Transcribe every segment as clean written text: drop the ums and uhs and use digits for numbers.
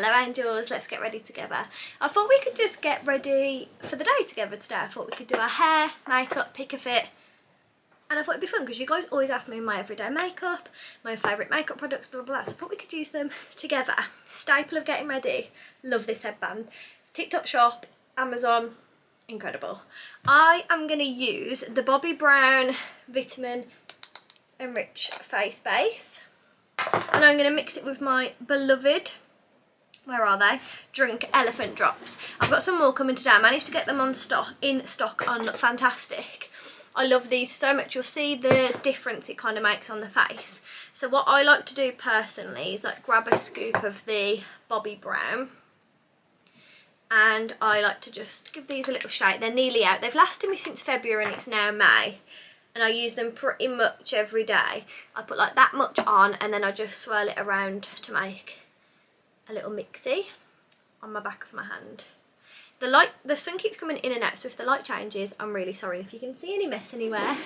Hello angels, let's get ready together. I thought we could just get ready for the day together today. I thought we could do our hair, makeup, pick a fit. And I thought it'd be fun because you guys always ask me my everyday makeup, my favourite makeup products, blah, blah, blah. So I thought we could use them together. Staple of getting ready. Love this headband. TikTok shop, Amazon, incredible. I am going to use the Bobbi Brown Vitamin Enrich Face Base. And I'm going to mix it with my beloved, where are they? Drink Elephant Drops. I've got some more coming today. I managed to get them in stock on Fantastic. I love these so much. You'll see the difference it kind of makes on the face. So what I like to do personally is like grab a scoop of the Bobbi Brown. And I like to just give these a little shake. They're nearly out. They've lasted me since February and it's now May. And I use them pretty much every day. I put like that much on and then I just swirl it around to make a little mixie on my back of my hand. The sun keeps coming in and out, so if the light changes, I'm really sorry. If you can see any mess anywhere,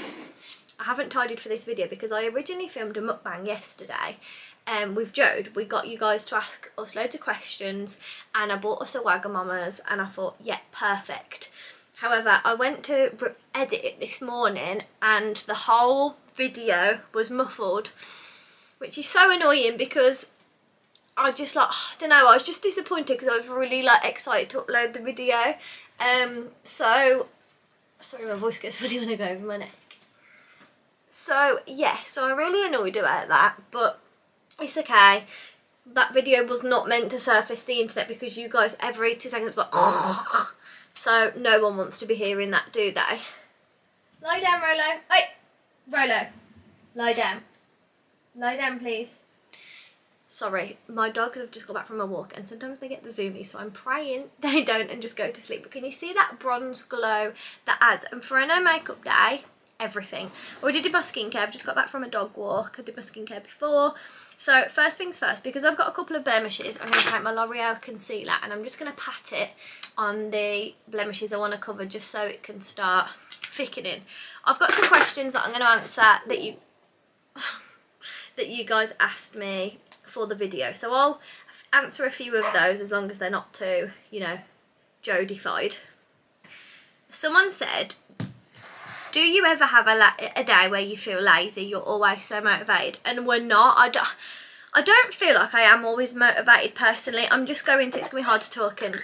I haven't tidied for this video because I originally filmed a mukbang yesterday with Jode. We got you guys to ask us loads of questions and I bought us a Wagamama's and I thought, yeah, perfect. However, I went to edit it this morning and the whole video was muffled, which is so annoying because I just like, I don't know, I was just disappointed because I was really like excited to upload the video. So, sorry my voice gets funny when I go over my neck. So yeah, so I'm really annoyed about that, but it's okay. That video was not meant to surface the internet because you guys every 2 seconds was like, so no one wants to be hearing that, do they? Lie down, Rolo. Hey, Rolo, lie down. Lie down, please. Sorry, my dogs have just got back from a walk and sometimes they get the zoomies, so I'm praying they don't and just go to sleep. But can you see that bronze glow that adds? And for a no makeup day, everything. I already did my skincare. I've just got back from a dog walk. I did my skincare before. So first things first, because I've got a couple of blemishes, I'm going to take my L'Oreal concealer and I'm just going to pat it on the blemishes I want to cover just so it can start thickening. I've got some questions that I'm going to answer that you guys asked me for the video, so I'll answer a few of those as long as they're not too, you know, Jodified. Someone said, do you ever have a day where you feel lazy, you're always so motivated? And we're not. I don't feel like I am always motivated personally. I'm just going to, it's going to be hard to talk and...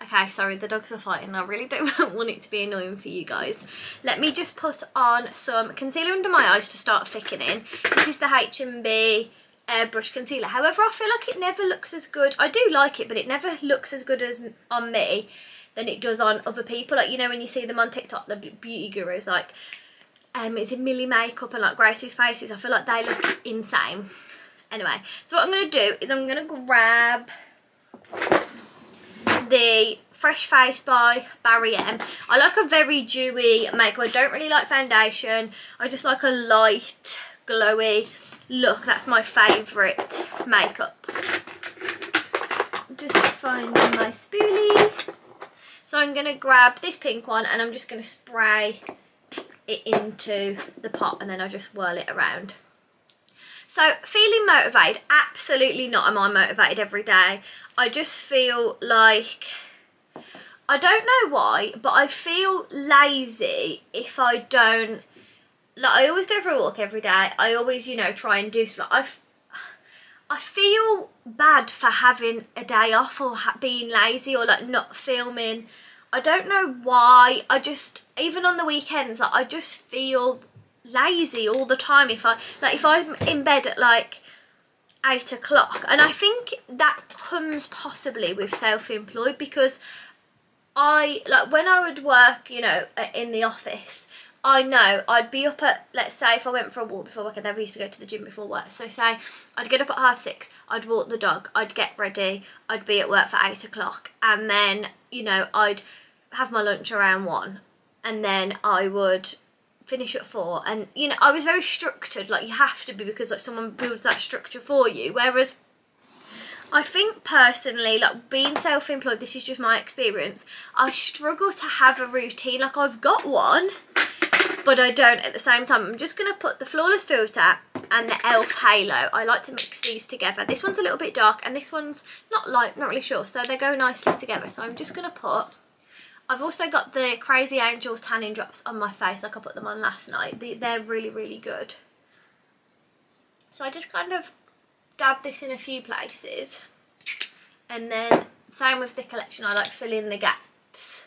Okay, sorry, the dogs were fighting. I really don't want it to be annoying for you guys. Let me just put on some concealer under my eyes to start thickening. This is the H&B Airbrush Concealer. However, I feel like it never looks as good. I do like it, but it never looks as good as on me than it does on other people. Like, you know, when you see them on TikTok, the beauty gurus, like, it's in Millie Makeup and like Gracie's Faces. I feel like they look insane. Anyway, so what I'm going to do is I'm going to grab the Fresh Face by Barry M. I like a very dewy makeup. I don't really like foundation. I just like a light, glowy look. That's my favourite makeup. Just finding my spoolie. So I'm going to grab this pink one and I'm just going to spray it into the pot and then I'll just whirl it around. So feeling motivated, absolutely not am I motivated every day. I just feel like, I don't know why, but I feel lazy if I don't, like I always go for a walk every day. I always, you know, try and do stuff. I feel bad for having a day off or being lazy or like not filming. I don't know why. I just, even on the weekends, like, I just feel lazy all the time. If I'm in bed at like 8 o'clock, and I think that comes possibly with self-employed because like when I would work, you know, in the office, I know I'd be up at, let's say if I went for a walk before work, I never used to go to the gym before work, so say I'd get up at 6:30, I'd walk the dog, I'd get ready, I'd be at work for 8 o'clock, and then, you know, I'd have my lunch around 1, and then I would finish at 4, and, you know, I was very structured, like you have to be because like someone builds that structure for you, whereas I think personally, like being self-employed, this is just my experience, I struggle to have a routine. Like I've got one, but I don't at the same time. I'm just going to put the Flawless filter and the e.l.f. halo. I like to mix these together. This one's a little bit dark and this one's not light, not really sure, so they go nicely together. So I'm just going to put, I've also got the Crazy Angel tanning drops on my face, like I put them on last night. They're really, really good. So I just kind of dab this in a few places, and then same with the collection, I like fill in the gaps.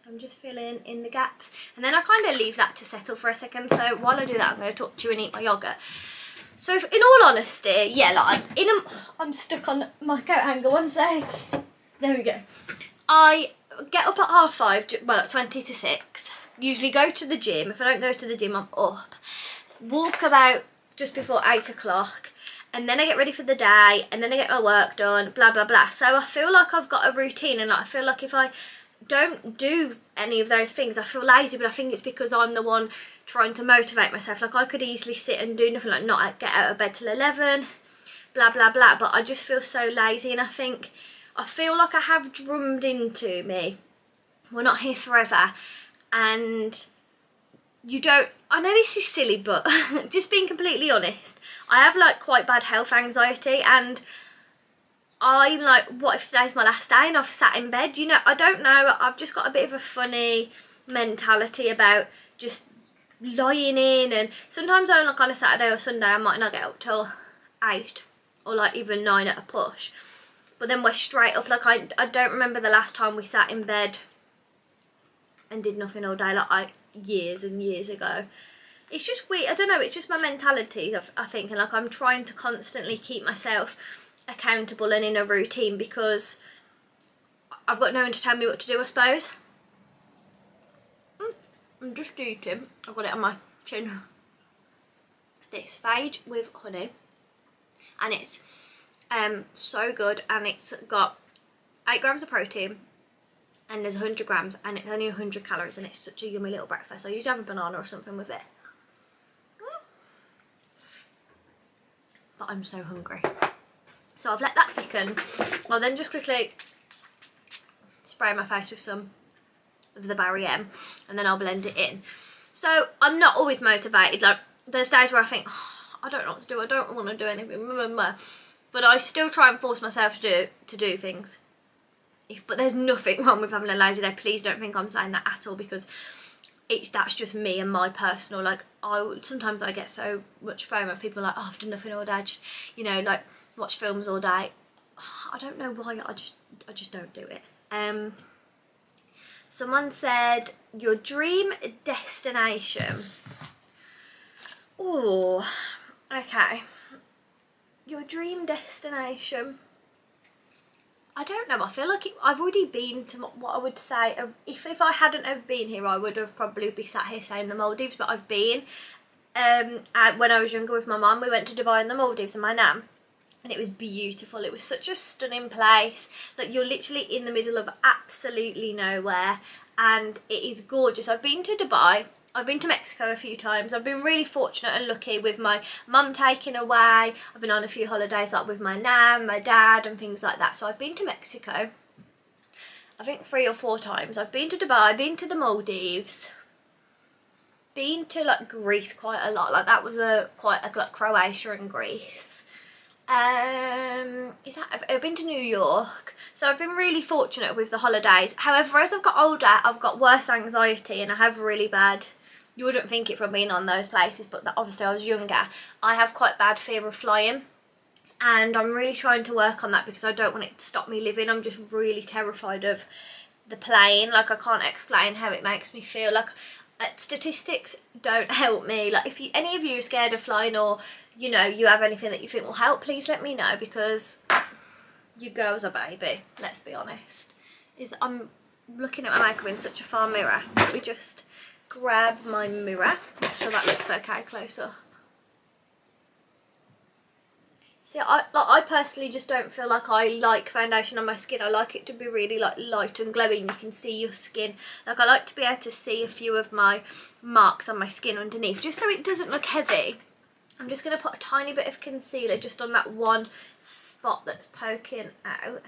I'm just filling in the gaps, and then I kind of leave that to settle for a second. So while I do that, I'm going to talk to you and eat my yogurt. So if, in all honesty, yeah, like I'm stuck on my coat hanger, one sec. There we go. I get up at 5:30, well, at 20 to 6. Usually go to the gym. If I don't go to the gym, I'm up. Walk about just before 8 o'clock. And then I get ready for the day, and then I get my work done, blah, blah, blah. So I feel like I've got a routine, and I feel like if I don't do any of those things, I feel lazy, but I think it's because I'm the one trying to motivate myself. Like, I could easily sit and do nothing, like not get out of bed till 11, blah, blah, blah, but I just feel so lazy, and I feel like I have drummed into me, we're not here forever, and you don't, I know this is silly, but just being completely honest, I have like quite bad health anxiety, and I'm like, what if today's my last day and I've sat in bed? You know, I don't know, I've just got a bit of a funny mentality about just lying in, and sometimes on like on a Saturday or Sunday I might not get up till 8 or like even 9 at a push, but then we're straight up. Like I don't remember the last time we sat in bed and did nothing all day, like years and years ago. It's just weird, I don't know, it's just my mentality, I think, and like I'm trying to constantly keep myself accountable and in a routine, because I've got no one to tell me what to do, I suppose. I'm just eating, I've got it on my chin, this Phage with honey, and it's so good, and it's got 8 grams of protein, and there's 100 grams, and it's only 100 calories, and it's such a yummy little breakfast. I usually have a banana or something with it, but I'm so hungry. So I've let that thicken. I'll then just quickly spray my face with some of the GRWM, and then I'll blend it in. So I'm not always motivated. Like, there's days where I think, oh, I don't know what to do, I don't want to do anything, but I still try and force myself to do things. But there's nothing wrong with having a lazy day. Please don't think I'm saying that at all, because that's just me and my personal, like, sometimes I get so much FOMO of people like, oh, I've done nothing all day, just, you know, like, watch films all day. I don't know why, I just don't do it. Someone said, your dream destination. Oh, okay. Your dream destination. I don't know, I feel like I've already been to what I would say, if I hadn't have been here, I would have probably be sat here saying the Maldives, but I've been. When I was younger with my mum, we went to Dubai and the Maldives and my nan, and it was beautiful. It was such a stunning place. Like, you're literally in the middle of absolutely nowhere, and it is gorgeous. I've been to Dubai, I've been to Mexico a few times. I've been really fortunate and lucky with my mum taking away. I've been on a few holidays like with my nan, my dad and things like that. So I've been to Mexico, I think 3 or 4 times. I've been to Dubai, been to the Maldives, been to like Greece quite a lot. Like, that was like Croatia and Greece. I've been to New York, so I've been really fortunate with the holidays. However, as I've got older, I've got worse anxiety, and I have really bad, you wouldn't think it from being on those places, but obviously I was younger, I have quite bad fear of flying, and I'm really trying to work on that, because I don't want it to stop me living. I'm just really terrified of the plane. Like, I can't explain how it makes me feel. Like, statistics don't help me. Like, if any of you are scared of flying, or you know, you have anything that you think will help, please let me know, because your girl's a baby, let's be honest. I'm looking at my makeup in such a far mirror. Let me just grab my mirror, make sure that looks okay close up. See, I personally just don't feel like I like foundation on my skin. I like it to be really like light and glowing. You can see your skin. Like, I like to be able to see a few of my marks on my skin underneath, just so it doesn't look heavy. I'm just going to put a tiny bit of concealer just on that one spot that's poking out.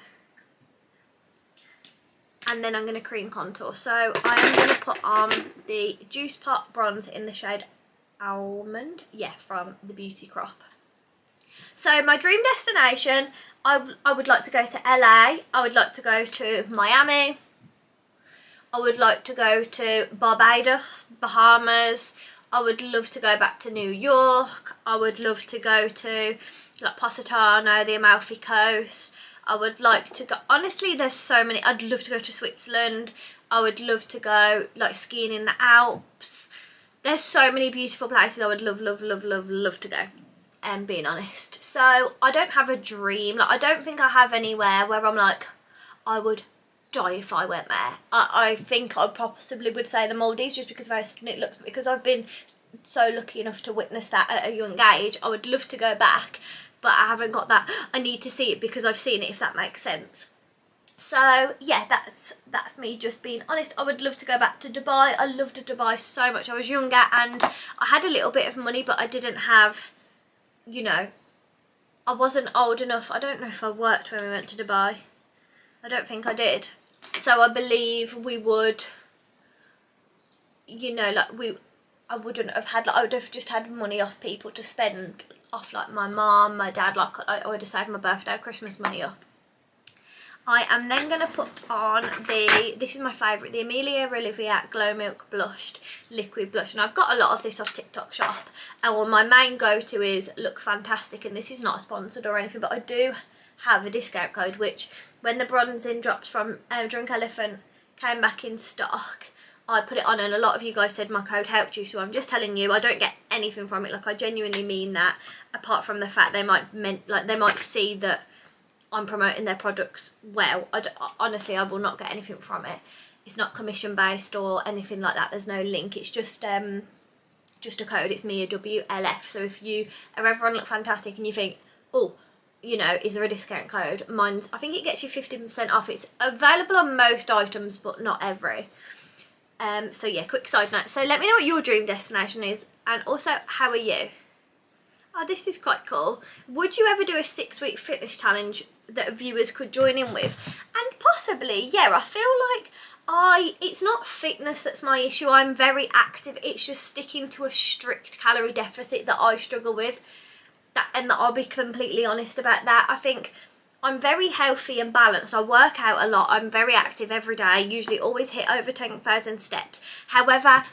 And then I'm going to cream contour. So I am going to put on the Juice Pot bronzer in the shade almond, yeah, from the Beauty Crop. So my dream destination, I would like to go to LA, I would like to go to Miami, I would like to go to Barbados, Bahamas, I would love to go back to New York, I would love to go to like Positano, the Amalfi Coast, I would like to go, honestly there's so many, I'd love to go to Switzerland, I would love to go like skiing in the Alps. There's so many beautiful places I would love to go, being honest. So I don't have a dream, like I don't think I have anywhere where I'm like, I would die if I went there. I think I possibly would say the Maldives, just because of how stunning it looks, because I've been so lucky enough to witness that at a young age. I would love to go back, but I haven't got that, I need to see it because I've seen it, if that makes sense. So yeah, that's me just being honest. I would love to go back to Dubai. I loved Dubai so much. I was younger and I had a little bit of money, but I didn't have, you know, I wasn't old enough. I don't know if I worked when we went to Dubai. I don't think I did. So I believe we would, you know, like I wouldn't have had, like, I would have just had money off people to spend off, like my mum, my dad, like I would have saved my birthday or Christmas money up. I am then going to put on this is my favourite, the Emilia Olivia Glow Milk Blushed Liquid Blush. And I've got a lot of this off TikTok Shop. And well, my main go-to is Look Fantastic. And this is not sponsored or anything, but I do have a discount code, which when the bronzing drops from Drunk Elephant came back in stock, I put it on and a lot of you guys said my code helped you. So I'm just telling you, I don't get anything from it. Like, I genuinely mean that, apart from the fact they might see that I'm promoting their products well. Honestly, I will not get anything from it. It's not commission based or anything like that. There's no link. It's just a code. It's Mia WLF. So if you are ever on Look Fantastic and you think, oh, you know, is there a discount code? Mine's, I think it gets you 15% off. It's available on most items, but not every. So yeah, quick side note. So let me know what your dream destination is, and also, how are you? Oh, this is quite cool. Would you ever do a 6-week fitness challenge that viewers could join in with? And possibly, yeah, I feel like it's not fitness that's my issue. I'm very active. It's just sticking to a strict calorie deficit that I struggle with. And I'll be completely honest about that. I think I'm very healthy and balanced. I work out a lot. I'm very active every day. I usually always hit over 10,000 steps. However,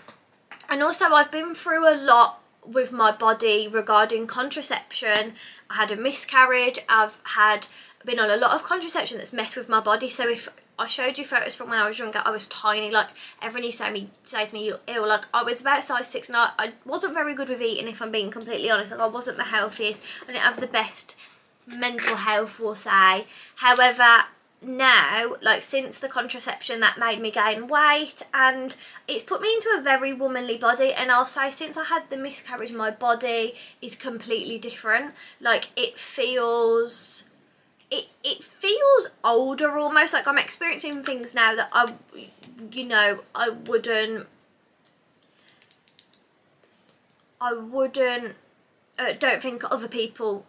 and also I've been through a lot with my body regarding contraception. I had a miscarriage. I've been on a lot of contraception that's messed with my body. So if I showed you photos from when I was younger, I was tiny. Like, everyone used to say to me, you're ill. Like, I was about size 6 and I wasn't very good with eating, if I'm being completely honest. Like, I wasn't the healthiest. I didn't have the best mental health, we'll say. However, now, like, since the contraception, that made me gain weight and it's put me into a very womanly body. And I'll say, since I had the miscarriage, my body is completely different. Like, it feels older almost. Like, I'm experiencing things now that I don't think other people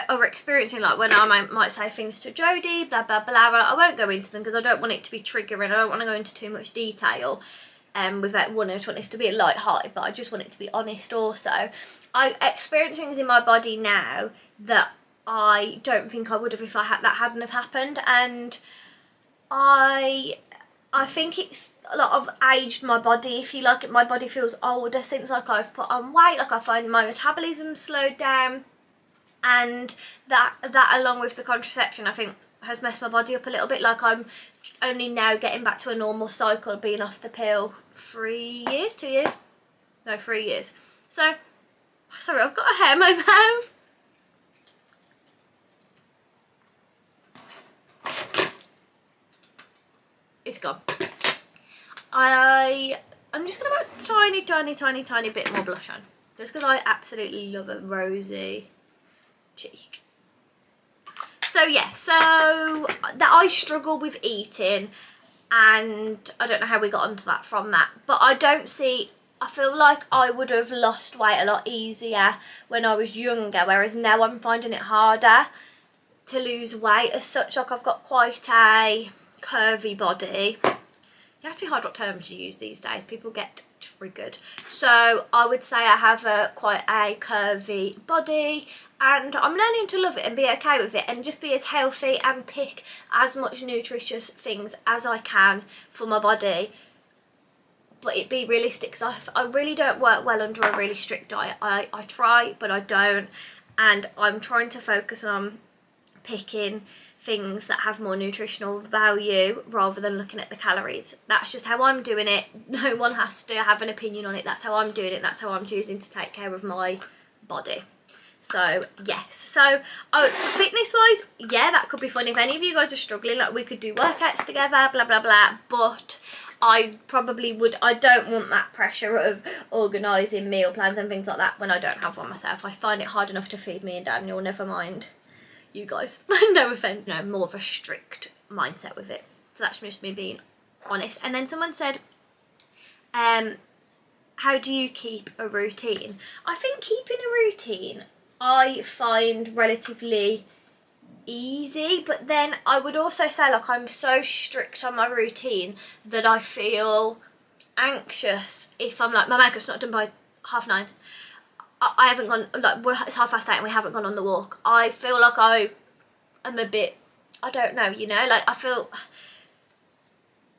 are experiencing. Like, when I might say things to Jodie, blah blah blah, I won't go into them because I don't want it to be triggering. I don't want to go into too much detail without one. I just want this to be light-hearted, but I just want it to be honest also. I experience things in my body now that I don't think I would have if that hadn't have happened. And I think it's a lot of aged my body, if you like it. My body feels older since, like, I've put on weight. Like, I find my metabolism slowed down, and that along with the contraception, I think, has messed my body up a little bit. Like, I'm only now getting back to a normal cycle of being off the pill 3 years, 2 years, no, 3 years. So, sorry, I've got a hair in my mouth. It's gone. I'm just going to put a tiny bit more blush on, just because I absolutely love a rosy cheek. So yeah, so that I struggle with eating, and I don't know how we got onto that from that, but I feel like I would have lost weight a lot easier when I was younger, whereas now I'm finding it harder to lose weight as such. Like, I've got quite a curvy body. have to be hard what terms you use these days, people get triggered. So I would say I have quite a curvy body, and I'm learning to love it and be okay with it and just be as healthy and pick as much nutritious things as I can for my body, but it be realistic, because I really don't work well under a really strict diet. I try, but I don't, and I'm trying to focus on picking things that have more nutritional value rather than looking at the calories. That's just how I'm doing it. No one has to have an opinion on it. That's how I'm doing it. That's how I'm choosing to take care of my body. So yes, so fitness wise, yeah, that could be fun. If any of you guys are struggling, like, we could do workouts together, blah blah blah, but I probably would, I don't want that pressure of organising meal plans and things like that when I don't have one myself. I find it hard enough to feed me and Daniel, never mind you guys. No offence, no, more of a strict mindset with it. So that's just me being honest. And then someone said, how do you keep a routine? I think keeping a routine I find relatively easy, but then I would also say, like, I'm so strict on my routine that I feel anxious if I'm like, my makeup's not done by 9:30. I haven't gone, like, it's 8:30 and we haven't gone on the walk. I feel like I am a bit, I don't know, you know, like, I feel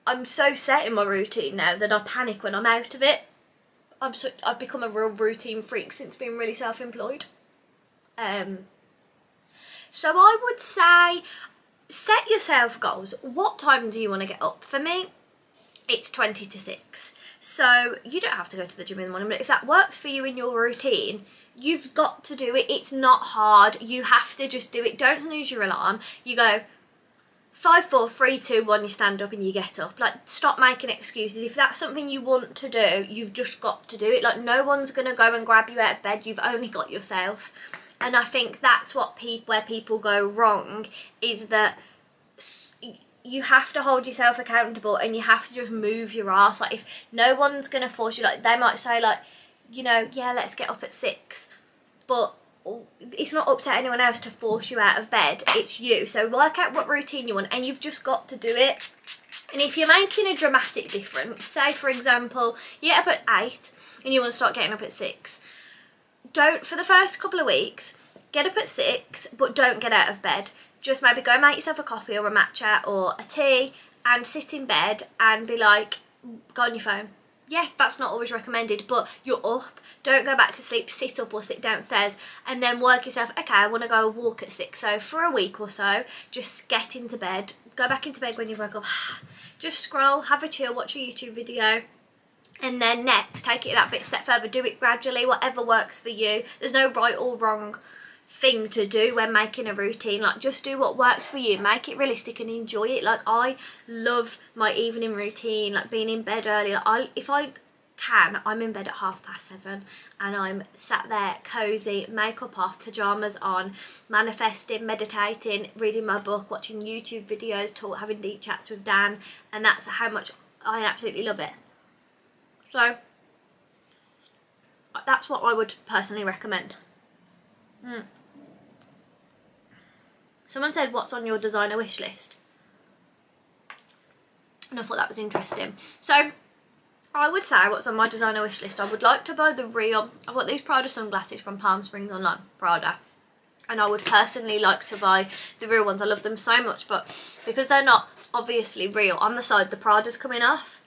I'm so set in my routine now that I panic when I'm out of it. I've become a real routine freak since being really self-employed. So I would say, set yourself goals. What time do you want to get up? For me, it's 20 to 6. So you don't have to go to the gym in the morning, but if that works for you in your routine, you've got to do it. It's not hard. You have to just do it. Don't snooze your alarm. You go 5, 4, 3, 2, 1, you stand up and you get up. Like, stop making excuses. If that's something you want to do, you've just got to do it. Like, no one's going to go and grab you out of bed. You've only got yourself. And I think that's what where people go wrong, is that you have to hold yourself accountable and you have to just move your ass. Like, if no one's going to force you, like, they might say, like, you know, yeah, let's get up at 6, but it's not up to anyone else to force you out of bed, it's you. So work out what routine you want and you've just got to do it. And if you're making a dramatic difference, say for example you get up at 8 and you want to start getting up at 6, don't, for the first couple of weeks, get up at 6 but don't get out of bed. Just maybe go make yourself a coffee or a matcha or a tea and sit in bed and be like, go on your phone. Yeah, that's not always recommended, but you're up. Don't go back to sleep, sit up or sit downstairs and then work yourself, okay, I want to go walk at 6. So for a week or so, just get into bed, go back into bed when you wake up, just scroll, have a chill, watch a YouTube video. And then next, take it that bit step further, do it gradually, whatever works for you. There's no right or wrong thing to do when making a routine. Like, just do what works for you, make it realistic and enjoy it. Like, I love my evening routine, like being in bed early. Like, if I can, I'm in bed at 7:30 and I'm sat there cozy, makeup off, pyjamas on, manifesting, meditating, reading my book, watching YouTube videos, having deep chats with Dan, and that's how much I absolutely love it. So that's what I would personally recommend. Someone said, what's on your designer wish list? And I thought that was interesting. So I would say what's on my designer wish list, I would like to buy the real, I've got these Prada sunglasses from Palm Springs online, Prada. And I would personally like to buy the real ones. I love them so much, but because they're not obviously real, on the side the Prada's coming off.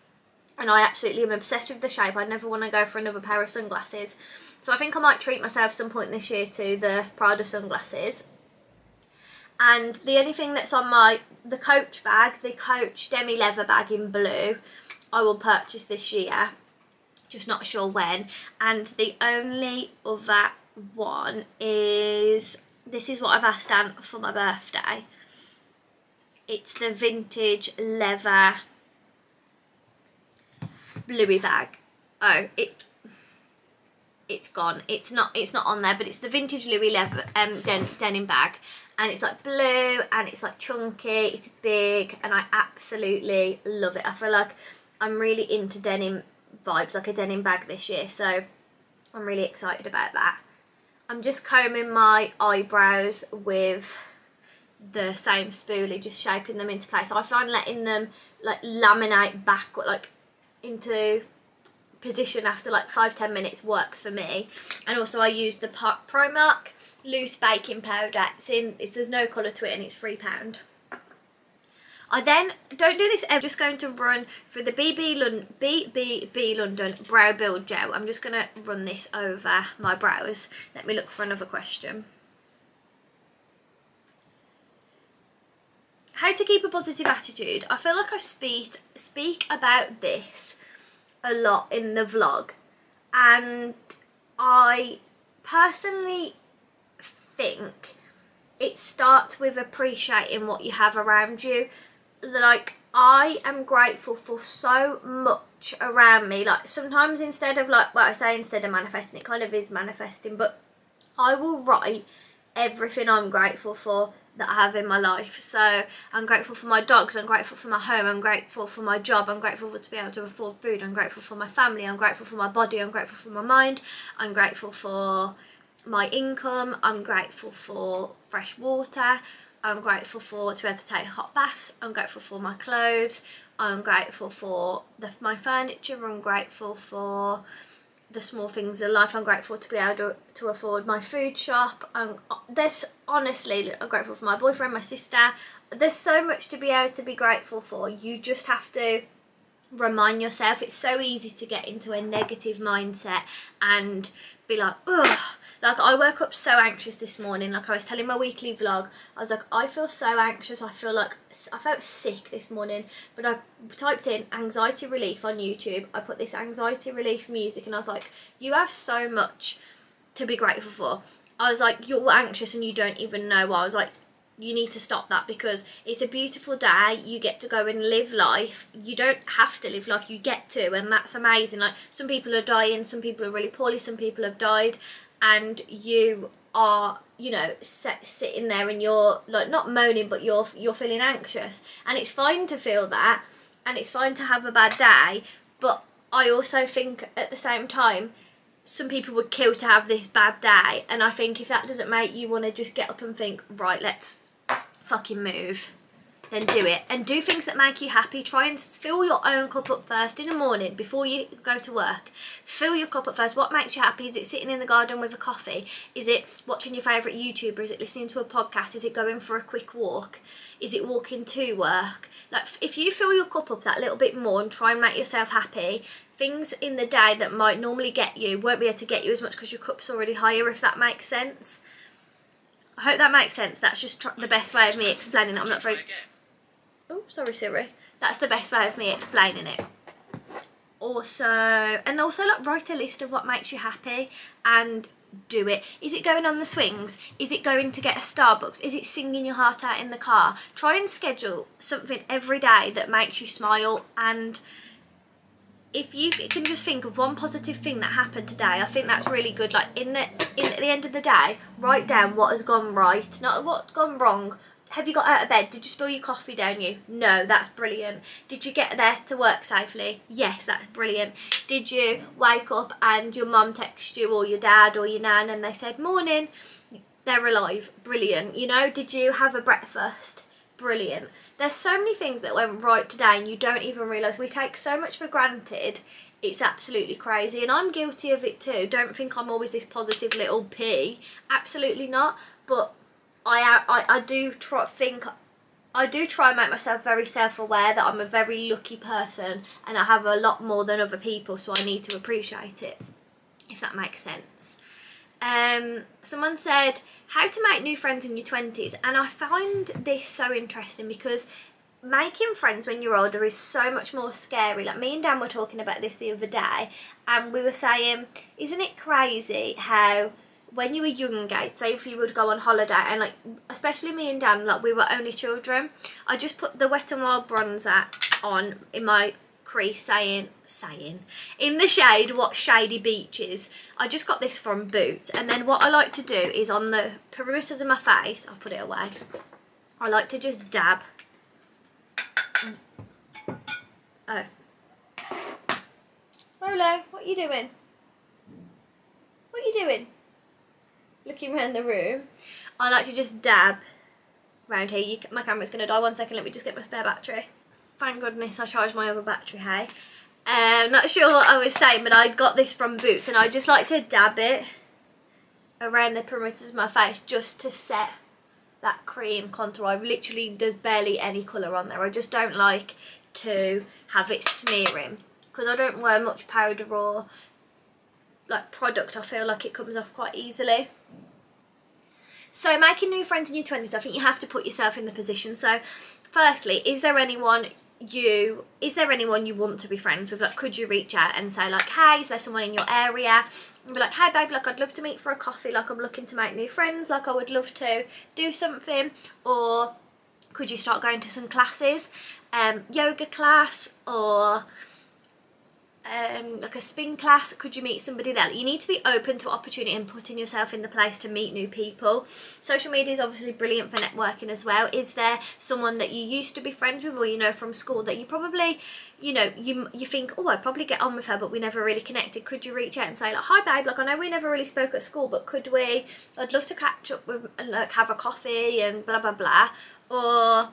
And I absolutely am obsessed with the shape. I never want to go for another pair of sunglasses. So I think I might treat myself some point this year to the Prada sunglasses. And the only thing that's on the Coach bag, the Coach demi leather bag in blue, I will purchase this year. Just not sure when. And the only other one is, this is what I've asked Dan for my birthday. It's the vintage leather bluey bag. Oh, it's gone. It's not on there, but it's the vintage Louis leather denim bag, and it's like blue and it's like chunky, it's big, and I absolutely love it. I feel like I'm really into denim vibes, like a denim bag this year, so I'm really excited about that. I'm just combing my eyebrows with the same spoolie, just shaping them into place. I find letting them like laminate back, like into position after like 5-10 minutes works for me. And also I use the Primark loose baking powder. There's no colour to it and it's £3. I then don't do this ever. I'm just going to run for the BB London Brow Build Gel. I'm just going to run this over my brows. Let me look for another question. How to keep a positive attitude. I feel like I speak about this a lot in the vlog, and I personally think it starts with appreciating what you have around you. Like, I am grateful for so much around me. Like, sometimes instead of manifesting, it kind of is manifesting, but I will write everything I'm grateful for that I have in my life. So I'm grateful for my dogs, I'm grateful for my home, I'm grateful for my job, I'm grateful to be able to afford food, I'm grateful for my family, I'm grateful for my body, I'm grateful for my mind, I'm grateful for my income, I'm grateful for fresh water, I'm grateful to be able to take hot baths, I'm grateful for my clothes, I'm grateful for my furniture, I'm grateful for the small things in life, I'm grateful to be able to afford my food shop. Honestly, I'm grateful for my boyfriend, my sister. There's so much to be able to be grateful for. You just have to remind yourself. It's so easy to get into a negative mindset and be like, ugh. Like, I woke up so anxious this morning. Like, I was telling my weekly vlog, I was like, I feel so anxious. I felt sick this morning, but I typed in anxiety relief on YouTube. I put this anxiety relief music and I was like, you have so much to be grateful for. I was like, you're anxious and you don't even know why. I was like, you need to stop that, because it's a beautiful day. You get to go and live life. You don't have to live life, you get to, and that's amazing. Like, some people are dying, some people are really poorly, some people have died, and you are, you know, sitting there and you're like not moaning, but you're feeling anxious, and it's fine to feel that, and it's fine to have a bad day. But I also think at the same time, some people would kill to have this bad day, and I think if that doesn't make you want to just get up and think, right, let's fucking move, then do it, and do things that make you happy. Try and fill your own cup up first in the morning before you go to work. Fill your cup up first. What makes you happy? Is it sitting in the garden with a coffee? Is it watching your favourite YouTuber? Is it listening to a podcast? Is it going for a quick walk? Is it walking to work? Like, if you fill your cup up that little bit more and try and make yourself happy, things in the day that might normally get you won't be able to get you as much because your cup's already higher, if that makes sense. I hope that makes sense. That's just the best way of me explaining it. I'm not very... Oh, sorry Siri. That's the best way of me explaining it. Also, like, write a list of what makes you happy and do it. Is it going on the swings? Is it going to get a Starbucks? Is it singing your heart out in the car? Try and schedule something every day that makes you smile, and if you can just think of one positive thing that happened today, I think that's really good. Like, at the end of the day, write down what has gone right, not what's gone wrong. Have you got out of bed? Did you spill your coffee down you? No, that's brilliant. Did you get there to work safely? Yes, that's brilliant. Did you wake up and your mum texted you, or your dad or your nan, and they said, morning, they're alive? Brilliant. You know, did you have a breakfast? Brilliant. There's so many things that went right today and you don't even realise. We take so much for granted. It's absolutely crazy, and I'm guilty of it too. Don't think I'm always this positive little pea. Absolutely not. But I do try and make myself very self-aware that I'm a very lucky person and I have a lot more than other people, so I need to appreciate it, if that makes sense. Someone said, how to make new friends in your 20s, and I find this so interesting because making friends when you're older is so much more scary. Like, me and Dan were talking about this the other day, and we were saying, isn't it crazy how when you were younger, say if you would go on holiday, and like, especially me and Dan, like, we were only children, I just put the Wet n Wild bronzer on in my crease, saying in the shade, what shady beaches. I just got this from Boots, and then what I like to do is on the perimeters of my face, I'll put it away, I like to just dab. Oh, Rolo, what are you doing? What are you doing? Looking around the room. I like to just dab around here. My camera's going to die. 1 second, let me just get my spare battery. Thank goodness I charged my other battery, hey. Not sure what I was saying, but I got this from Boots, and I just like to dab it around the perimeters of my face just to set that cream contour. I literally, there's barely any colour on there. I just don't like to have it smearing because I don't wear much powder or like product. I feel like it comes off quite easily. So making new friends in your 20s, I think you have to put yourself in the position. So firstly, is there anyone you want to be friends with? Like, could you reach out and say like, hey, is there someone in your area? And be like, hey babe, like I'd love to meet for a coffee, like I'm looking to make new friends, like I would love to do something. Or could you start going to some classes, yoga class or like a spin class? Could you meet somebody there? You need to be open to opportunity and putting yourself in the place to meet new people. Social media is obviously brilliant for networking as well. Is there someone that you used to be friends with or you know from school that you probably, you know, you think, oh, I'd probably get on with her but we never really connected? Could you reach out and say like, hi babe, like I know we never really spoke at school but could we, I'd love to catch up with and like have a coffee and blah blah blah. Or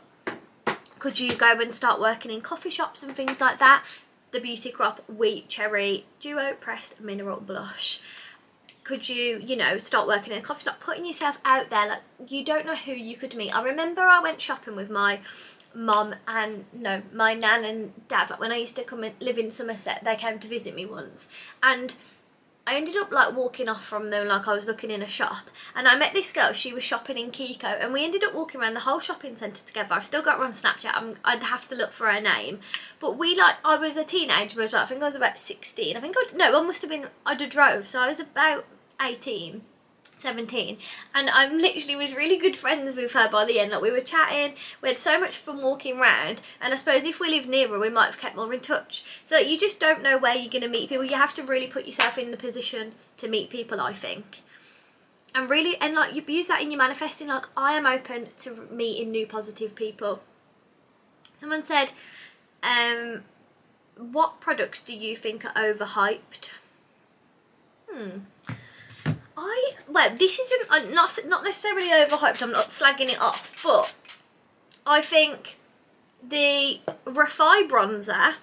could you go and start working in coffee shops and things like that? The Beauty Crop Wheat Cherry Duo Pressed Mineral Blush. Could you, you know, start working in a coffee shop, putting yourself out there? Like, you don't know who you could meet. I remember I went shopping with my mum and, no, my nan and dad. Like when I used to come and live in Somerset, they came to visit me once. And I ended up like walking off from them like I was looking in a shop, and I met this girl. She was shopping in Kiko and we ended up walking around the whole shopping centre together. I've still got her on Snapchat. I'd have to look for her name, but we like, I was a teenager as well. I think I was about 16. I must have been, I'd have drove, so I was about 18, 17, and I literally was really good friends with her by the end. Like we were chatting, we had so much fun walking around, and I suppose if we lived near her we might have kept more in touch. So you just don't know where you're going to meet people. You have to really put yourself in the position to meet people, I think, and really, and like you use that in your manifesting. Like, I am open to meeting new positive people. Someone said, what products do you think are overhyped? Well, this isn't not necessarily overhyped. I'm not slagging it off, but I think the Refi bronzer,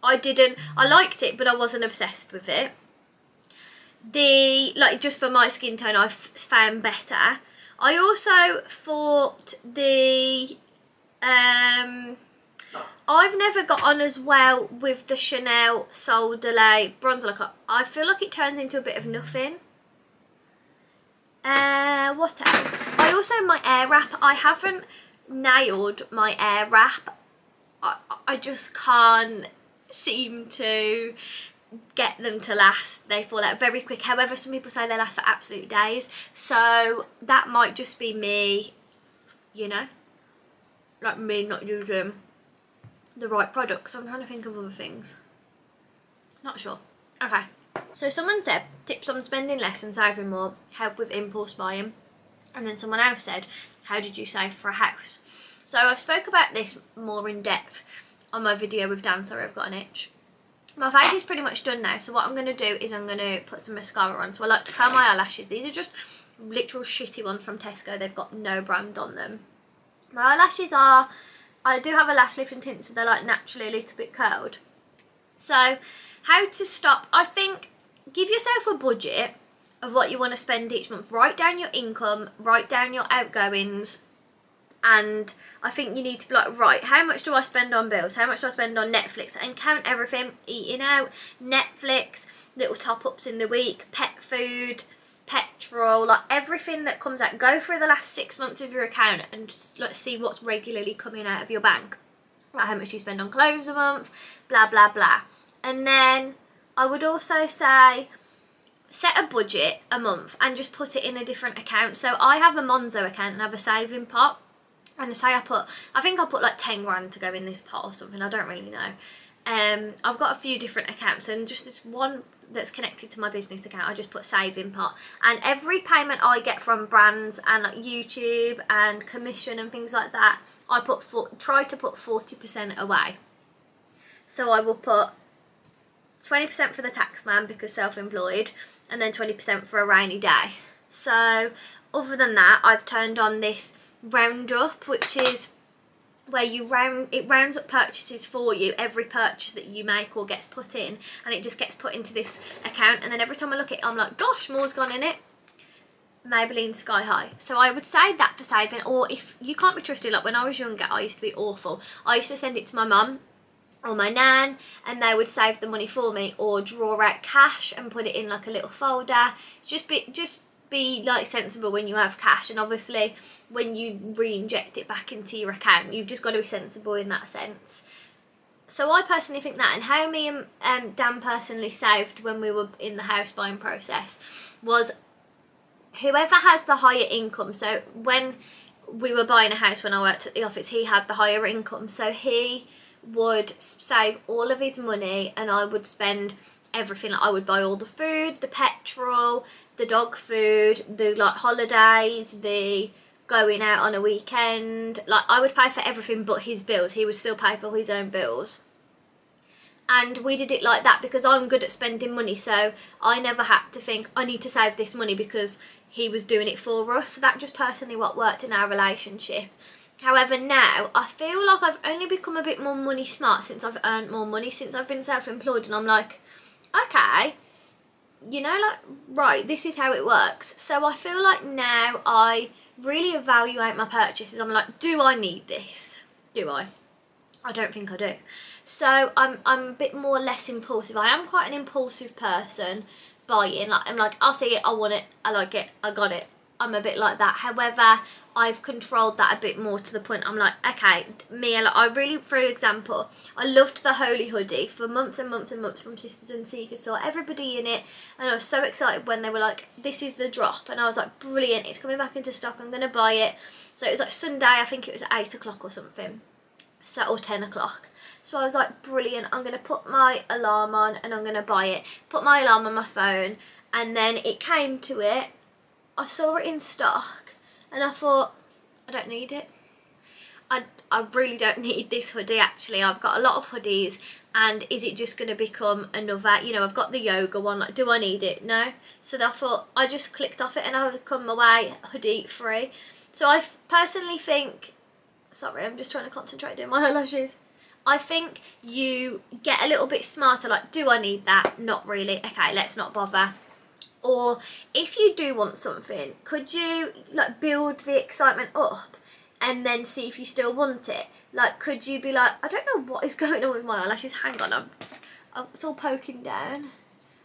I liked it, but I wasn't obsessed with it. Like just for my skin tone, I found better. I also thought the I've never got on as well with the Chanel Sol de Lait bronzer. Like I feel like it turns into a bit of nothing. What else? I also, my air wrap, I haven't nailed my air wrap. I just can't seem to get them to last. They fall out very quick. However, some people say they last for absolute days. So that might just be me, you know, like me not using the right products. I'm trying to think of other things. Not sure. Okay. So someone said, tips on spending less and saving more, help with impulse buying. And then someone else said, how did you save for a house? So I've spoke about this more in depth on my video with Dan. Sorry, I've got an itch. My face is pretty much done now. So what I'm going to do is I'm going to put some mascara on. So I like to curl my eyelashes. These are just literal shitty ones from Tesco. They've got no brand on them. My eyelashes are, I do have a lash lift and tint, so they're like naturally a little bit curled. So how to stop, I think, give yourself a budget of what you want to spend each month. Write down your income, write down your outgoings, and I think you need to be like, right, how much do I spend on bills? How much do I spend on Netflix? And count everything, eating out, Netflix, little top-ups in the week, pet food, petrol, like everything that comes out. Go through the last 6 months of your account and just like see what's regularly coming out of your bank. Like how much you spend on clothes a month, blah, blah, blah. And then I would also say, set a budget a month and just put it in a different account. So I have a Monzo account and I have a saving pot. And say I think I put like 10 grand to go in this pot or something, I don't really know. I've got a few different accounts, and just this one that's connected to my business account, I just put saving pot. And every payment I get from brands and like YouTube and commission and things like that, I try to put 40% away. So I will put 20% for the tax man because self-employed, and then 20% for a rainy day. So other than that, I've turned on this round up, which is where it rounds up purchases for you. Every purchase that you make or gets put in, and it just gets put into this account, and then every time I look at it I'm like, gosh, more's gone in it. Maybelline Sky High. So I would say that for saving, or if you can't be trusted, like when I was younger I used to be awful. I used to send it to my mum or my nan and they would save the money for me, or draw out cash and put it in like a little folder. Just be like sensible when you have cash, and obviously when you re-inject it back into your account you've just got to be sensible in that sense. So I personally think that, and how me and Dan personally saved when we were in the house buying process was whoever has the higher income. So when we were buying a house, when I worked at the office, he had the higher income, so he would save all of his money and I would spend everything. Like I would buy all the food, the petrol, the dog food, the like holidays, the going out on a weekend. Like I would pay for everything but his bills. He would still pay for his own bills. And we did it like that because I'm good at spending money, so I never had to think I need to save this money because he was doing it for us. So that just personally what worked in our relationship. However, now I feel like I've only become a bit more money smart since I've earned more money, since I've been self-employed, and I'm like, okay, you know, like, right, this is how it works. So I feel like now I really evaluate my purchases. I'm like, do I need this? Do I? I don't think I do. So I'm a bit more less impulsive. I am quite an impulsive person buying. Like I'm like, I'll see it, I want it, I like it, I got it. I'm a bit like that. However, I've controlled that a bit more to the point I'm like, okay, Mia, like, I really, for example, I loved the Holy hoodie for months and months and months from Sisters and Seekers, saw everybody in it, and I was so excited when they were like, this is the drop, and I was like, brilliant, it's coming back into stock, I'm going to buy it. So it was like Sunday, I think it was at 8 o'clock or something, so, or 10 o'clock. So I was like, brilliant, I'm going to put my alarm on and I'm going to buy it. Put my alarm on my phone, and then it came to it, I saw it in stock, and I thought, I don't need it. I really don't need this hoodie actually. I've got a lot of hoodies, and is it just going to become another, you know, I've got the yoga one, like, do I need it? No. So I thought, I just clicked off it and I would come away hoodie free. So I personally think, sorry, I'm just trying to concentrate doing my eyelashes. I think you get a little bit smarter, like, do I need that? Not really. Okay, let's not bother. Or if you do want something, could you like build the excitement up and then see if you still want it? Like, could you be like, I don't know what is going on with my eyelashes, hang on, it's all poking down.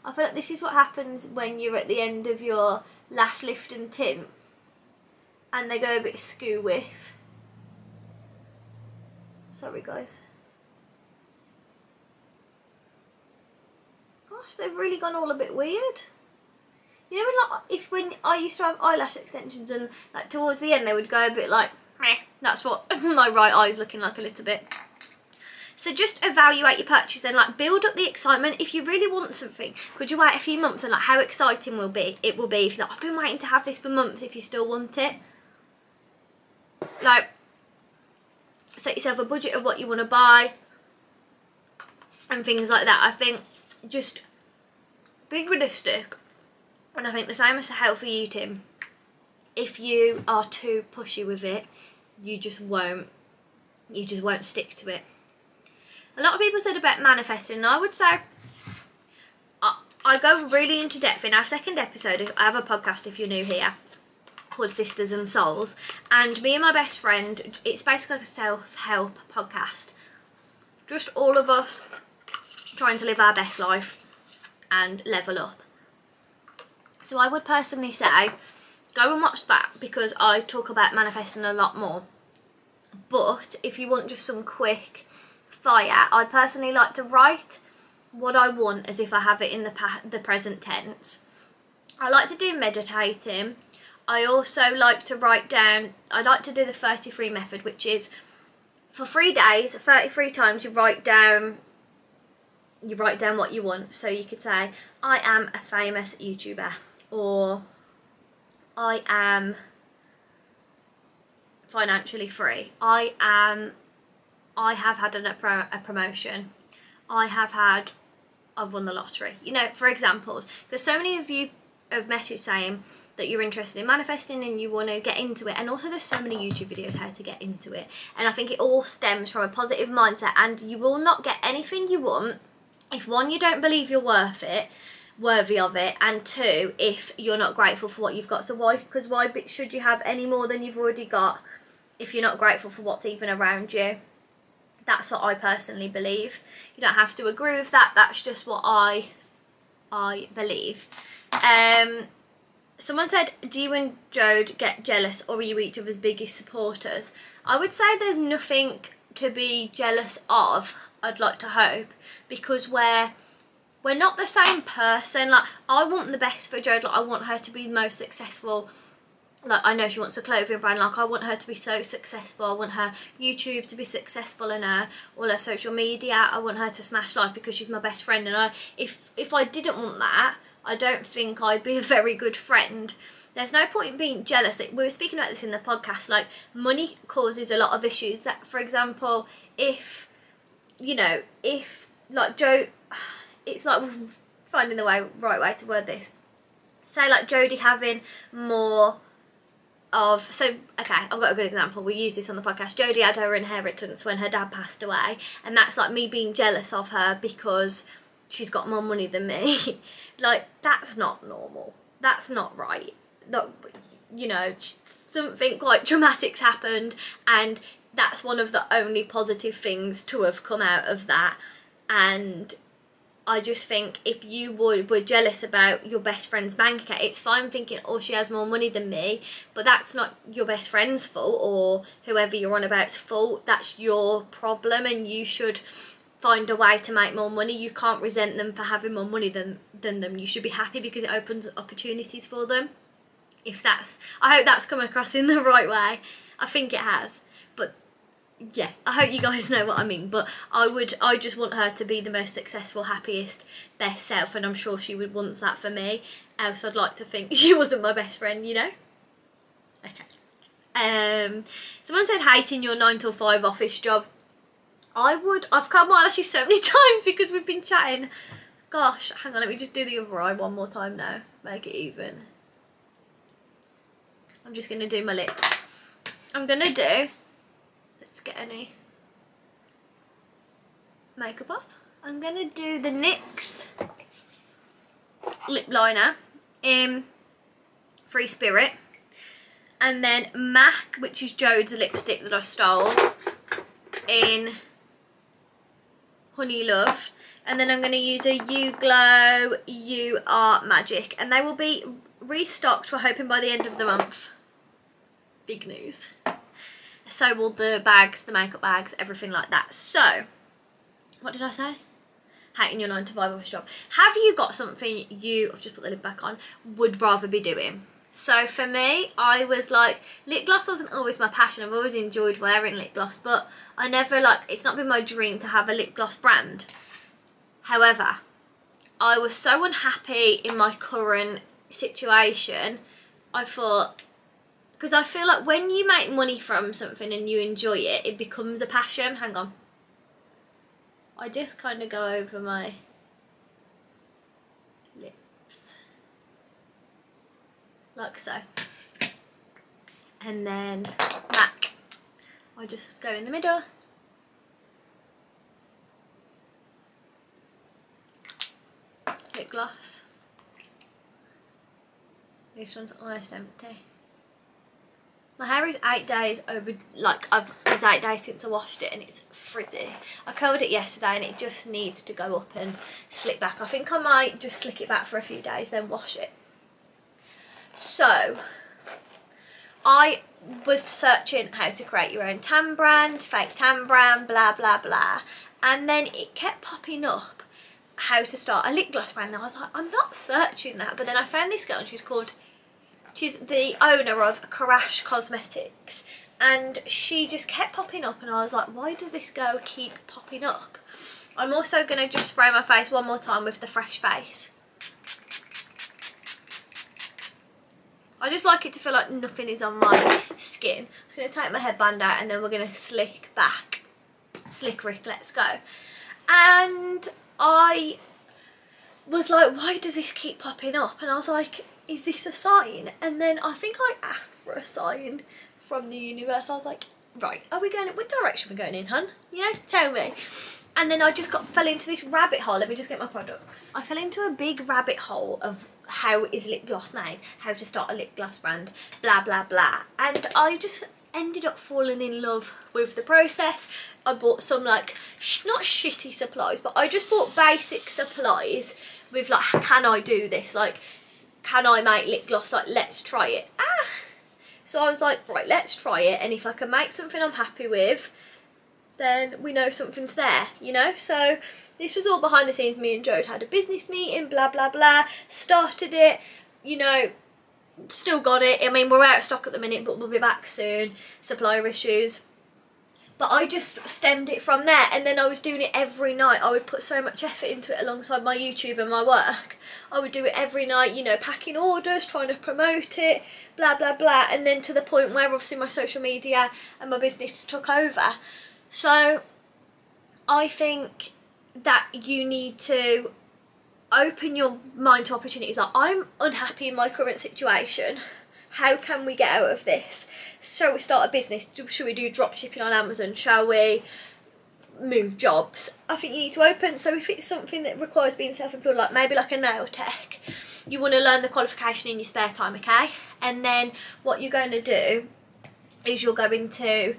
I feel like this is what happens when you're at the end of your lash lift and tint and they go a bit skew with. Sorry guys. Gosh, they've really gone all a bit weird. You know, like when I used to have eyelash extensions and like towards the end they would go a bit like meh. That's what my right eye's looking like a little bit. So just evaluate your purchase and like build up the excitement. If you really want something, could you wait a few months and like how exciting it will be if you're like, I've been waiting to have this for months, if you still want it. Like, set yourself a budget of what you want to buy and things like that. I think just be realistic. And I think the same as healthy eating. If you are too pushy with it, you just won't stick to it. A lot of people said about manifesting, and I would say I go really into depth in our second episode. I have a podcast if you're new here called Sisters and Souls, and me and my best friend, it's basically like a self-help podcast. Just all of us trying to live our best life and level up. So I would personally say, go and watch that because I talk about manifesting a lot more. But if you want just some quick fire, I personally like to write what I want as if I have it in the present tense. I like to do meditating. I also like to write down, I like to do the 33 method, which is for 3 days, 33 times you write down what you want. So you could say, I am a famous YouTuber, or I am financially free. I have had a promotion. I've won the lottery. You know, for examples, because so many of you of message saying that you're interested in manifesting and you want to get into it. And also there's so many YouTube videos how to get into it, and I think it all stems from a positive mindset, and you will not get anything you want if, one, you don't believe you're worthy of it, and two, if you're not grateful for what you've got. So why should you have any more than you've already got if you're not grateful for what's even around you? That's what I personally believe. You don't have to agree with that, that's just what I believe. Someone said, do you and Jode get jealous, or are you each other's biggest supporters? I would say there's nothing to be jealous of, I'd like to hope, because we're not the same person. Like, I want the best for Jode, like I want her to be the most successful. Like, I know she wants a clothing brand, like I want her to be so successful. I want her YouTube to be successful, and all her social media. I want her to smash life because she's my best friend, and if I didn't want that, I don't think I'd be a very good friend. There's no point in being jealous. Like, we were speaking about this in the podcast, like money causes a lot of issues. That, for example, if like Joe, it's like finding the right way to word this. Say like Jodie having more of, so okay, I've got a good example, we use this on the podcast. Jodie had her inheritance when her dad passed away, and that's like me being jealous of her because she's got more money than me. Like, that's not normal, that's not right. Not, you know, something quite dramatic's happened, and that's one of the only positive things to have come out of that. And I just think if you were jealous about your best friend's bank account, it's fine thinking, oh, she has more money than me, but that's not your best friend's fault, or whoever you're on about's fault. That's your problem, and you should find a way to make more money. You can't resent them for having more money than them. You should be happy because it opens opportunities for them. I hope that's come across in the right way. I think it has. But yeah, I hope you guys know what I mean. But I just want her to be the most successful, happiest, best self, and I'm sure she would want that for me. Else I'd like to think she wasn't my best friend, you know? Okay. Someone said hating your 9 till 5 office job. I've come on actually so many times because we've been chatting. Gosh, hang on, let me just do the other eye one more time now. Make it even. I'm just going to do my lips. Let's get any makeup off. I'm going to do the NYX lip liner in Free Spirit. And then MAC, which is Jode's lipstick that I stole, in Honey Love. And then I'm going to use a You Glow You Are Magic. And they will be restocked, we're hoping, by the end of the month. Big news. So will the bags, the makeup bags, everything like that. So, what did I say? Hating your 9 to 5 office job. Have you got something I've just put the lid back on, would rather be doing? So for me, I was like, lip gloss wasn't always my passion. I've always enjoyed wearing lip gloss, but I never, like, it's not been my dream to have a lip gloss brand. However, I was so unhappy in my current situation, I thought, because I feel like when you make money from something and you enjoy it, it becomes a passion. Hang on. I just kind of go over my lips. Like so. And then MAC. I just go in the middle. Lip gloss. This one's almost empty. My hair is 8 days over, like, it's 8 days since I washed it and it's frizzy. I curled it yesterday and it just needs to go up and slick back. I think I might just slick it back for a few days, then wash it. So, I was searching how to create your own tan brand, fake tan brand, blah, blah, blah. And then it kept popping up how to start a lip gloss brand. And I was like, I'm not searching that. But then I found this girl and she's the owner of Karash Cosmetics, and she just kept popping up and I was like, why does this girl keep popping up? I'm also going to just spray my face one more time with the Fresh Face. I just like it to feel like nothing is on my skin. I'm just going to take my headband out and then we're going to slick back. Slick Rick, let's go. And I was like, why does this keep popping up? And I was like, is this a sign? And then I think I asked for a sign from the universe. I was like, right, are we going, what direction are we going in, hun? You know, tell me. And then I just fell into this rabbit hole. Let me just get my products. I fell into a big rabbit hole of how is lip gloss made, how to start a lip gloss brand, blah, blah, blah. And I just ended up falling in love with the process. I bought some like, not shitty supplies, but I just bought basic supplies with like, can I do this? Like, can I make lip gloss? Like, let's try it. So I was like, right, let's try it. And if I can make something I'm happy with, then we know something's there, you know? So this was all behind the scenes. Me and Jode had a business meeting, blah, blah, blah. Started it, you know, still got it. I mean, we're out of stock at the minute, but we'll be back soon. Supplier issues. But I just stemmed it from there, and then I was doing it every night. I would put so much effort into it alongside my YouTube and my work. I would do it every night, you know, packing orders, trying to promote it, blah, blah, blah. And then to the point where obviously my social media and my business took over. So I think that you need to open your mind to opportunities. Like, I'm unhappy in my current situation. How can we get out of this? Shall we start a business? Should we do drop shipping on Amazon? Shall we move jobs? I think you need to open. So if it's something that requires being self-employed, like maybe like a nail tech, you want to learn the qualification in your spare time, okay? And then what you're going to do is you're going to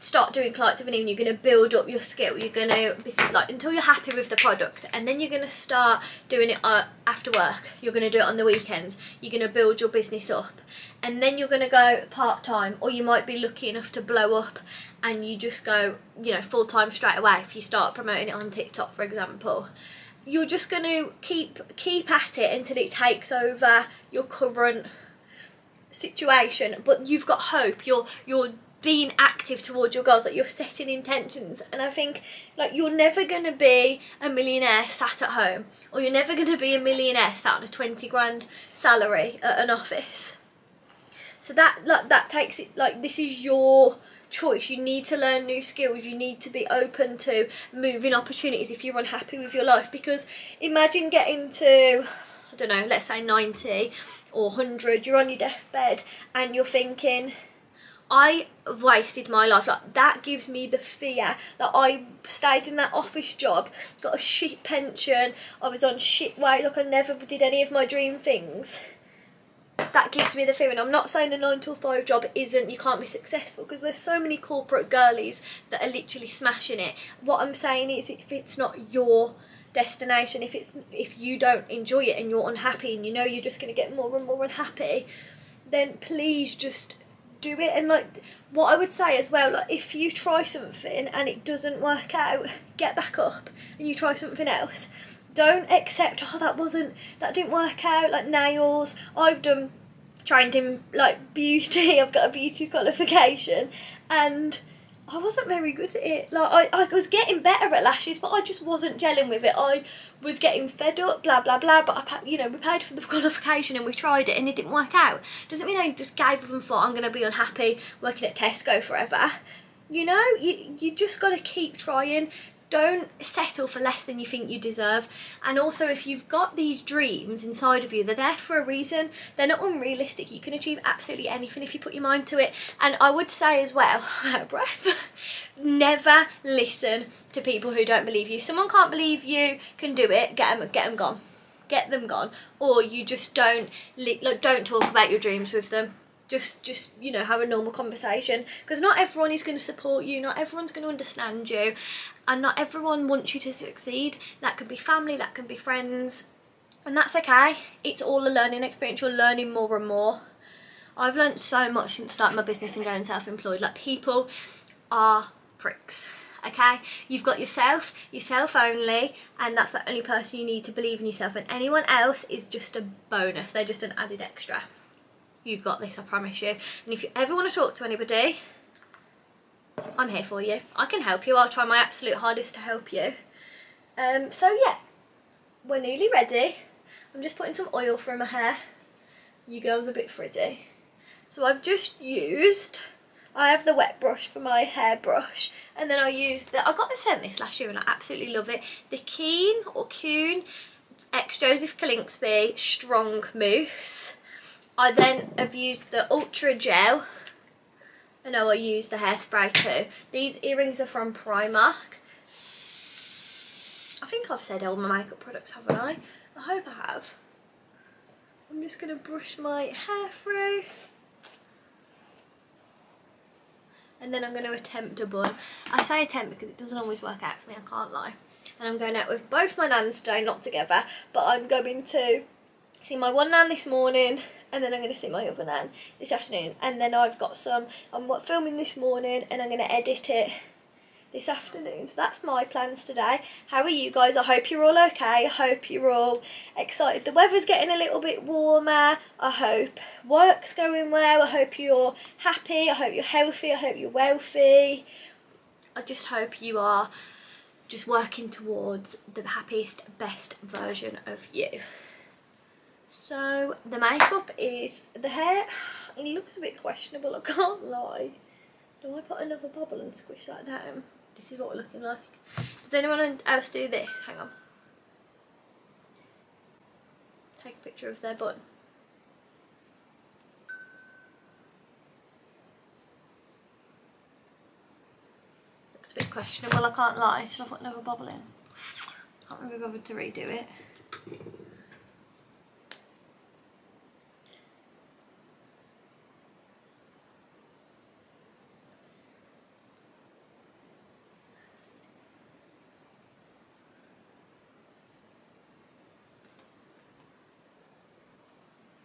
start doing clients of an evening. You're going to build up your skill. You're going to, like, until you're happy with the product, and then you're going to start doing it after work. You're going to do it on the weekends. You're going to build your business up, and then you're going to go part-time, or you might be lucky enough to blow up and you just go, you know, full-time straight away. If you start promoting it on TikTok, for example, you're just going to keep at it until it takes over your current situation. But you've got hope. You're being active towards your goals, like you're setting intentions. And I think, like, you're never going to be a millionaire sat at home, or you're never going to be a millionaire sat on a 20 grand salary at an office. So that, like, that takes it, like, this is your choice. You need to learn new skills. You need to be open to moving opportunities if you're unhappy with your life. Because imagine getting to, I don't know, let's say 90 or 100, you're on your deathbed and you're thinking, I wasted my life. Like, that gives me the fear. Like, I stayed in that office job, got a shit pension, I was on shit weight, like I never did any of my dream things. That gives me the fear. And I'm not saying a 9 to 5 job isn't, you can't be successful, because there's so many corporate girlies that are literally smashing it. What I'm saying is, if it's not your destination, if you don't enjoy it and you're unhappy and you know you're just going to get more and more unhappy, then please just do it. And, like, what I would say as well, like, if you try something and it doesn't work out, get back up and you try something else. Don't accept, oh, that didn't work out. Like nails, I've trained in, like, beauty. I've got a beauty qualification and I wasn't very good at it. Like, I was getting better at lashes, but I just wasn't gelling with it. I was getting fed up, blah, blah, blah. But, you know, we paid for the qualification and we tried it and it didn't work out. Doesn't mean I just gave up and thought I'm going to be unhappy working at Tesco forever. You know, you just got to keep trying. Don't settle for less than you think you deserve. And also, if you've got these dreams inside of you, they're there for a reason. They're not unrealistic. You can achieve absolutely anything if you put your mind to it. And I would say as well, out of breath, never listen to people who don't believe you. Someone can't believe you can do it, get them gone. Get them gone. Or you just don't talk about your dreams with them. Just you know, have a normal conversation, because not everyone is going to support you, not everyone's going to understand you, and not everyone wants you to succeed. That could be family, that can be friends, and that's okay. It's all a learning experience. You're learning more and more. I've learned so much since starting my business and going self-employed. Like, people are pricks, okay? You've got yourself only, and that's the only person you need to believe in yourself, and anyone else is just a bonus. They're just an added extra. You've got this, I promise you. And if you ever want to talk to anybody, I'm here for you. I can help you. I'll try my absolute hardest to help you. So yeah, we're nearly ready. I'm just putting some oil through my hair. You girls are a bit frizzy. So I've just used, I have the wet brush for my hairbrush, and then I got the scent this last year and I absolutely love it. The Keen or Coon ex-Joseph Kalinsky Strong Mousse. I then have used the Ultra Gel. I know I used the hairspray too. These earrings are from Primark. I think I've said all my makeup products, haven't I? I hope I have. I'm just going to brush my hair through. And then I'm going to attempt a bun. I say attempt because it doesn't always work out for me, I can't lie. And I'm going out with both my nans today, not together. But I'm going to see my one nan this morning, and then I'm going to see my other nan this afternoon. And then I've got some, I'm filming this morning, and I'm going to edit it this afternoon. So that's my plans today. How are you guys? I hope you're all okay. I hope you're all excited. The weather's getting a little bit warmer. I hope work's going well. I hope you're happy. I hope you're healthy. I hope you're wealthy. I just hope you are just working towards the happiest, best version of you. So the makeup is, the hair, it looks a bit questionable, I can't lie. Do I put another bubble and squish that down? This is what we're looking like. Does anyone else do this? Hang on. Take a picture of their bun. Looks a bit questionable, I can't lie. Should I put another bubble in? Can't really be bothered to redo it.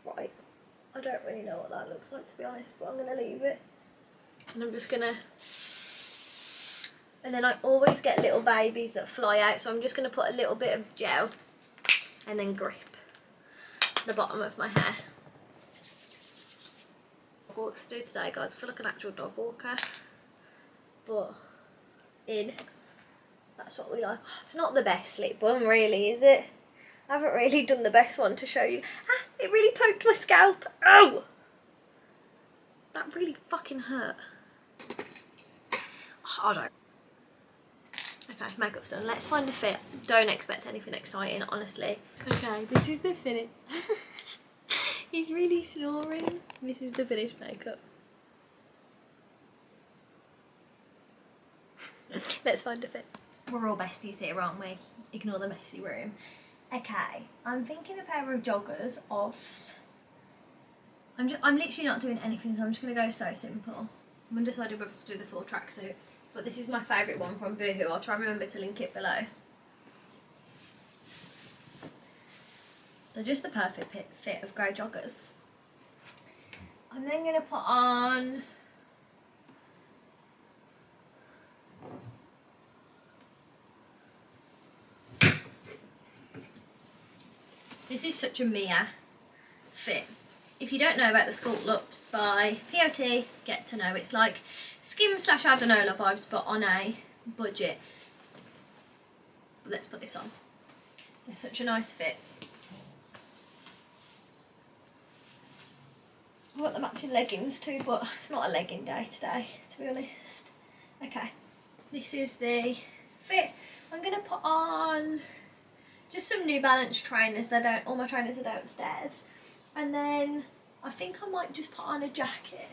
Right, I don't really know what that looks like, to be honest, but I'm going to leave it. And I'm just going to... And then I always get little babies that fly out, so I'm just going to put a little bit of gel and then grip the bottom of my hair. Dog walks to do today, guys. I feel like an actual dog walker. But that's what we like. Oh, it's not the best lip bun, really, is it? I haven't really done the best one to show you. Ah, it really poked my scalp. Oh! That really fucking hurt. Oh, I don't. Okay, makeup's done. Let's find a fit. Don't expect anything exciting, honestly. Okay, this is the finish. He's really snoring. This is the finished makeup. Let's find a fit. We're all besties here, aren't we? Ignore the messy room. Okay, I'm thinking a pair of joggers offs. I'm literally not doing anything, so I'm just going to go so simple. I'm undecided whether to do the full tracksuit, but this is my favourite one from Boohoo. I'll try and remember to link it below. They're just the perfect fit of grey joggers. I'm then going to put on... This is such a Mia fit. If you don't know about the Sculpt Looks by POT, get to know. It's like Skim / Adenola vibes, but on a budget. Let's put this on. It's such a nice fit. I want the matching leggings too, but it's not a legging day today, to be honest. Okay, this is the fit. I'm going to put on just some New Balance trainers. All my trainers are downstairs. And then I think I might just put on a jacket.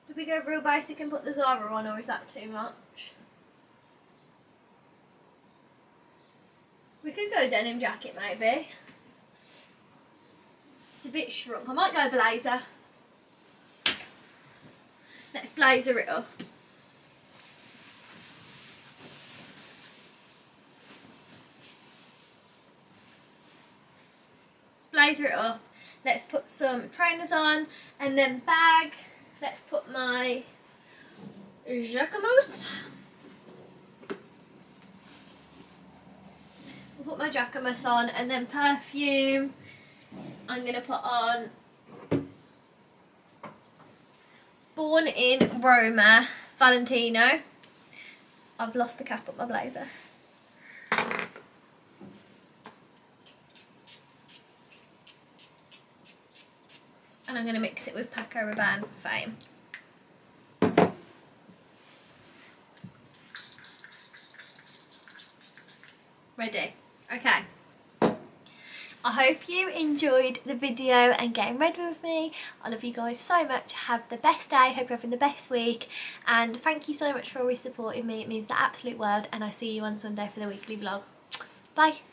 Do we go real basic and put the Zara on, or is that too much? We could go denim jacket maybe. It's a bit shrunk. I might go blazer. Let's blazer it up. Blazer it up. Let's put some trainers on, and then bag. Let's put my jacquemus. We'll put my jacquemus on, and then perfume. I'm going to put on Born in Roma Valentino. I've lost the cap up my blazer. And I'm going to mix it with Paco Rabanne Fame. Ready? Okay. I hope you enjoyed the video and getting ready with me. I love you guys so much. Have the best day. Hope you're having the best week. And thank you so much for always supporting me. It means the absolute world. And I see you on Sunday for the weekly vlog. Bye.